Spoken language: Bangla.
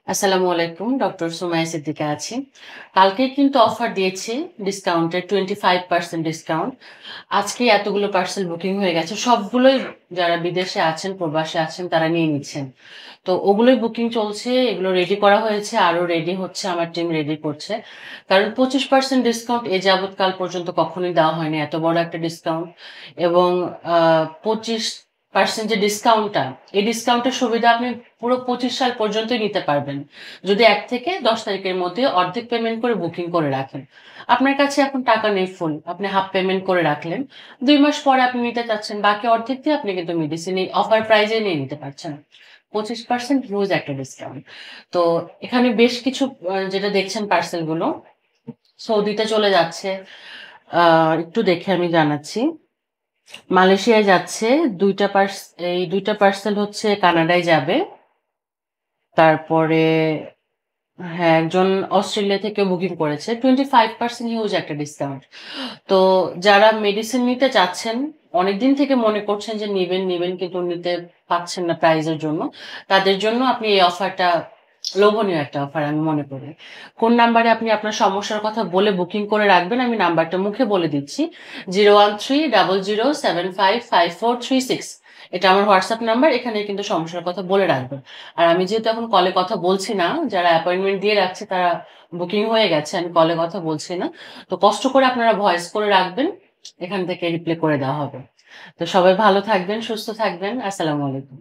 আসসালামু আলাইকুম। ডক্টর সুমাইয়া সিদ্দিকা আছি। কালকে কিন্তু অফার দিয়েছি ডিসকাউন্টের 25% ডিসকাউন্ট। আজকে এতগুলো পার্সেল বুকিং হয়ে গেছে। সবগুলোই যারা বিদেশে আছেন, প্রবাসে আছেন তারা নিয়ে নিচ্ছেন। তো ওগুলোই বুকিং চলছে, এগুলো রেডি করা হয়েছে, আরো রেডি হচ্ছে, আমার টিম রেডি করছে। কারণ 25% ডিসকাউন্ট এ যাবৎকাল পর্যন্ত কখনোই দেওয়া হয়নি, এত বড় একটা ডিসকাউন্ট। এবং 25% যে ডিসকাউন্টটা, এই ডিসকাউন্টের সুবিধা আপনি পুরো 25 সাল পর্যন্তই নিতে পারবেন। যদি 1 থেকে 10 তারিখের মধ্যে অর্ধেক পেমেন্ট করে বুকিং করে রাখেন। আপনার কাছে এখন টাকা নেই ফুল, আপনি হাফ পেমেন্ট করে রাখলেন। 2 মাস পরে আপনি নিতে চাচ্ছেন, বাকি অর্ধেক দিয়ে আপনি কিন্তু মেডিসিন এই অফার প্রাইজে নিয়ে নিতে পারছেন। 25% হিউজ একটা ডিসকাউন্ট। তো এখানে বেশ কিছু যেটা দেখছেন পার্সেলগুলো সৌদিতে চলে যাচ্ছে। একটু দেখে আমি জানাচ্ছি। মালয়েশিয়ায় যাচ্ছে ২টা এই ২টা পার্সেল হচ্ছে কানাডায় যাবে। তারপরে হ্যাঁ, একজন অস্ট্রেলিয়া থেকে বুকিং করেছে। 25% হিউজ একটা ডিসকাউন্ট। তো যারা মেডিসিন নিতে চাচ্ছেন, অনেকদিন থেকে মনে করছেন যে নিবেন কিন্তু নিতে পারছেন না প্রাইজের জন্য। তাদের জন্য আপনি এই অফারটা লোভনীয় একটা অফার আমি মনে করি। কোন নাম্বারে আপনি আপনার সমস্যার কথা বলে বুকিং করে রাখবেন, আমি নাম্বারটা মুখে বলে দিচ্ছি। 01300755436। এটা আমার হোয়াটসঅ্যাপ নাম্বার। এখানে কিন্তু সমস্যার কথা বলে রাখবেন। আর আমি যেহেতু এখন কলে কথা বলছি না, যারা অ্যাপয়েন্টমেন্ট দিয়ে রাখছে তারা বুকিং হয়ে গেছে, আমি কলে কথা বলছি না। তো কষ্ট করে আপনারা ভয়েস করে রাখবেন, এখান থেকে রিপ্লাই করে দেওয়া হবে। তো সবাই ভালো থাকবেন, সুস্থ থাকবেন। আসসালামু আলাইকুম।